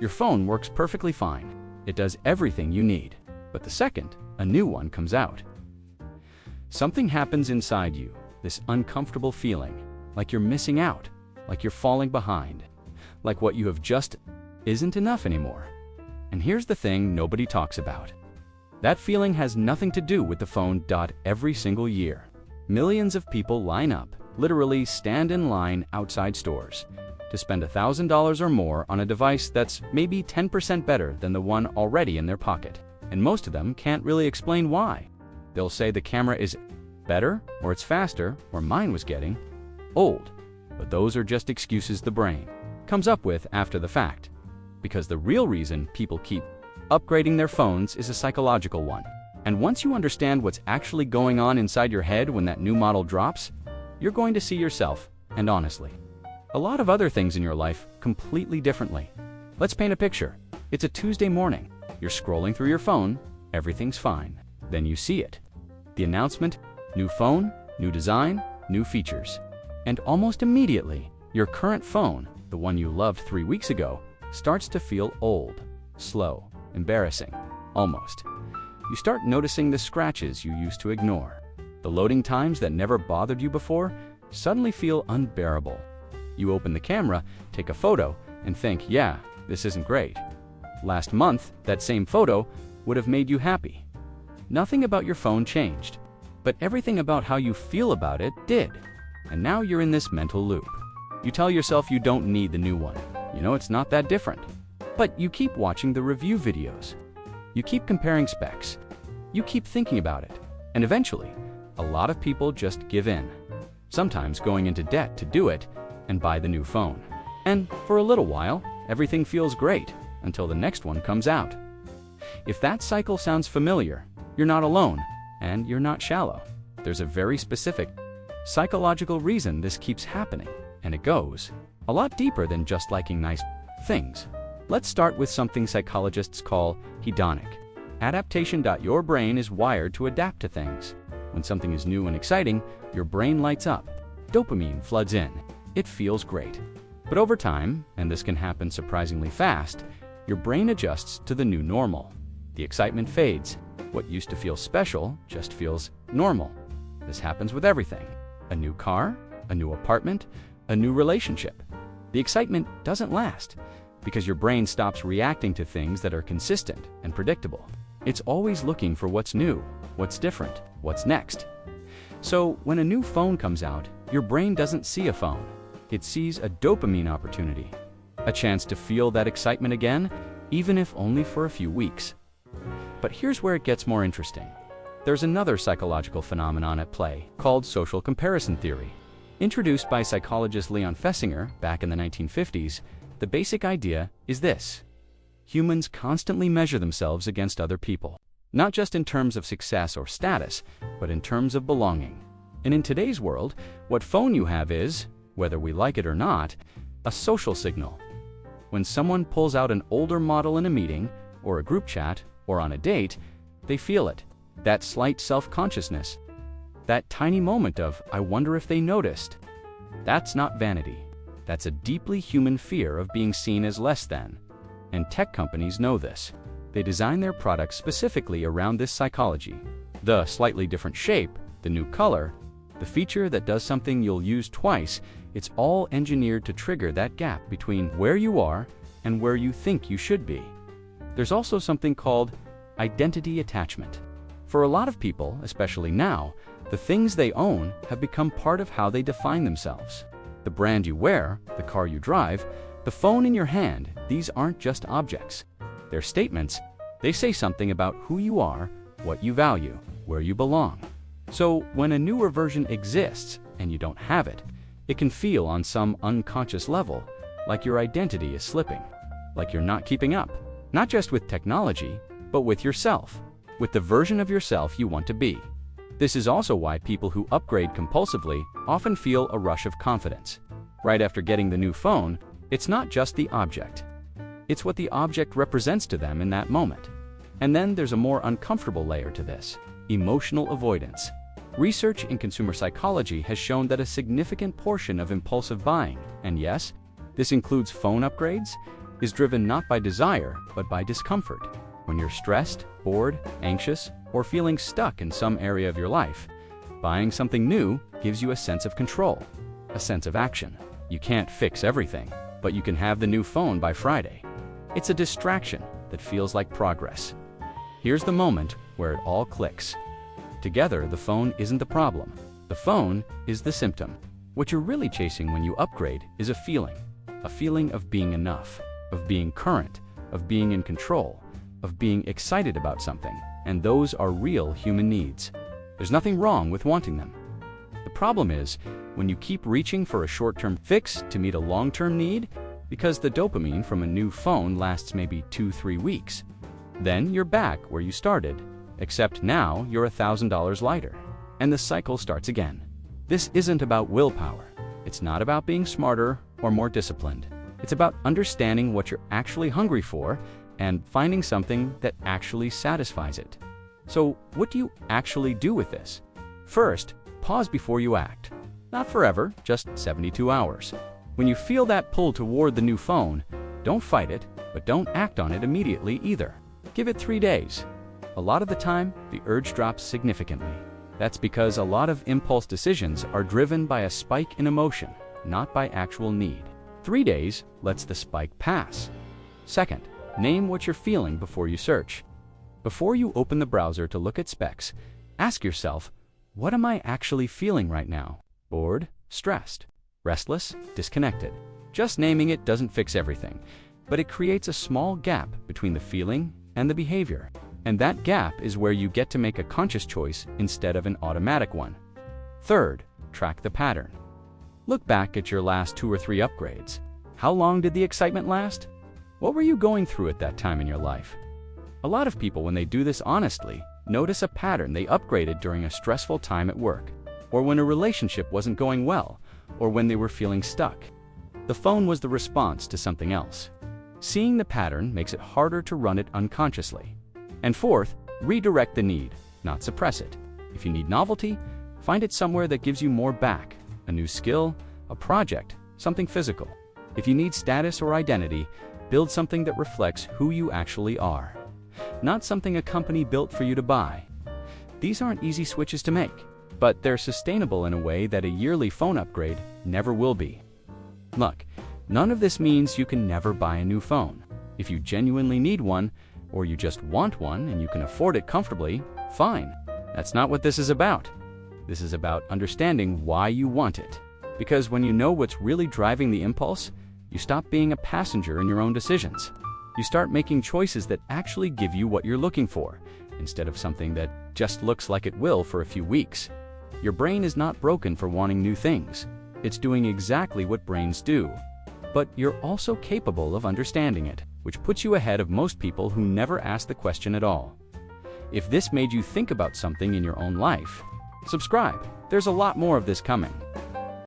Your phone works perfectly fine. It does everything you need. But the second a new one comes out, something happens inside you, this uncomfortable feeling, like you're missing out, like you're falling behind, like what you have just isn't enough anymore. And here's the thing nobody talks about. That feeling has nothing to do with the phone. Every single year, millions of people line up, literally stand in line outside stores, to spend $1,000 or more on a device that's maybe 10% better than the one already in their pocket. And most of them can't really explain why. They'll say the camera is better, or it's faster, or mine was getting old. But those are just excuses the brain comes up with after the fact. Because the real reason people keep upgrading their phones is a psychological one. And once you understand what's actually going on inside your head when that new model drops, you're going to see yourself, and honestly, a lot of other things in your life completely differently. Let's paint a picture. It's a Tuesday morning. You're scrolling through your phone. Everything's fine. Then you see it. The announcement, new phone, new design, new features. And almost immediately, your current phone, the one you loved 3 weeks ago, starts to feel old, slow, embarrassing, almost. You start noticing the scratches you used to ignore. The loading times that never bothered you before suddenly feel unbearable. You open the camera, take a photo, and think, yeah, this isn't great. Last month, that same photo would have made you happy. Nothing about your phone changed, but everything about how you feel about it did. And now you're in this mental loop. You tell yourself you don't need the new one. You know it's not that different. But you keep watching the review videos. You keep comparing specs. You keep thinking about it. And eventually, a lot of people just give in, sometimes going into debt to do it and buy the new phone. And for a little while, everything feels great until the next one comes out. If that cycle sounds familiar, you're not alone, and you're not shallow. There's a very specific psychological reason this keeps happening, and it goes a lot deeper than just liking nice things. Let's start with something psychologists call hedonic adaptation. Your brain is wired to adapt to things. When something is new and exciting, your brain lights up. Dopamine floods in. It feels great. But over time, and this can happen surprisingly fast, your brain adjusts to the new normal. The excitement fades. What used to feel special just feels normal. This happens with everything. A new car, a new apartment, a new relationship. The excitement doesn't last because your brain stops reacting to things that are consistent and predictable. It's always looking for what's new, what's different, what's next. So when a new phone comes out, your brain doesn't see a phone. It sees a dopamine opportunity, a chance to feel that excitement again, even if only for a few weeks. But here's where it gets more interesting. There's another psychological phenomenon at play called social comparison theory. Introduced by psychologist Leon Festinger back in the 1950s, the basic idea is this. Humans constantly measure themselves against other people, not just in terms of success or status, but in terms of belonging. And in today's world, what phone you have is, whether we like it or not, a social signal. When someone pulls out an older model in a meeting, or a group chat, or on a date, they feel it. That slight self-consciousness. That tiny moment of, I wonder if they noticed. That's not vanity. That's a deeply human fear of being seen as less than. And tech companies know this. They design their products specifically around this psychology. The slightly different shape, the new color, the feature that does something you'll use twice, it's all engineered to trigger that gap between where you are and where you think you should be. There's also something called identity attachment. For a lot of people, especially now, the things they own have become part of how they define themselves. The brand you wear, the car you drive, the phone in your hand, these aren't just objects. They're statements. They say something about who you are, what you value, where you belong. So when a newer version exists and you don't have it, it can feel on some unconscious level like your identity is slipping, like you're not keeping up, not just with technology, but with yourself, with the version of yourself you want to be. This is also why people who upgrade compulsively often feel a rush of confidence. Right after getting the new phone, it's not just the object. It's what the object represents to them in that moment. And then there's a more uncomfortable layer to this: emotional avoidance. Research in consumer psychology has shown that a significant portion of impulsive buying, and yes, this includes phone upgrades, is driven not by desire, but by discomfort. When you're stressed, bored, anxious, or feeling stuck in some area of your life, buying something new gives you a sense of control, a sense of action. You can't fix everything, but you can have the new phone by Friday. It's a distraction that feels like progress. Here's the moment where it all clicks. Together, the phone isn't the problem. The phone is the symptom. What you're really chasing when you upgrade is a feeling of being enough, of being current, of being in control, of being excited about something, and those are real human needs. There's nothing wrong with wanting them. The problem is when you keep reaching for a short-term fix to meet a long-term need, because the dopamine from a new phone lasts maybe 2-3 weeks. Then you're back where you started, except now you're $1,000 lighter, and the cycle starts again. This isn't about willpower. It's not about being smarter or more disciplined. It's about understanding what you're actually hungry for and finding something that actually satisfies it. So, what do you actually do with this? First, pause before you act. Not forever, just 72 hours. When you feel that pull toward the new phone, don't fight it, but don't act on it immediately either. Give it 3 days. A lot of the time, the urge drops significantly. That's because a lot of impulse decisions are driven by a spike in emotion, not by actual need. 3 days lets the spike pass. Second, name what you're feeling before you search. Before you open the browser to look at specs, ask yourself, what am I actually feeling right now? Bored, stressed, restless, disconnected. Just naming it doesn't fix everything, but it creates a small gap between the feeling and the behavior. And that gap is where you get to make a conscious choice instead of an automatic one. Third, track the pattern. Look back at your last 2 or 3 upgrades. How long did the excitement last? What were you going through at that time in your life? A lot of people, when they do this honestly, notice a pattern. They upgraded during a stressful time at work, or when a relationship wasn't going well, or when they were feeling stuck. The phone was the response to something else. Seeing the pattern makes it harder to run it unconsciously. And fourth, redirect the need, not suppress it. If you need novelty, find it somewhere that gives you more back, a new skill, a project, something physical. If you need status or identity, build something that reflects who you actually are, not something a company built for you to buy. These aren't easy switches to make, but they're sustainable in a way that a yearly phone upgrade never will be. Look, none of this means you can never buy a new phone. If you genuinely need one, or you just want one and you can afford it comfortably, fine. That's not what this is about. This is about understanding why you want it. Because when you know what's really driving the impulse, you stop being a passenger in your own decisions. You start making choices that actually give you what you're looking for, instead of something that just looks like it will for a few weeks. Your brain is not broken for wanting new things. It's doing exactly what brains do. But you're also capable of understanding it, which puts you ahead of most people who never ask the question at all. If this made you think about something in your own life, subscribe. There's a lot more of this coming.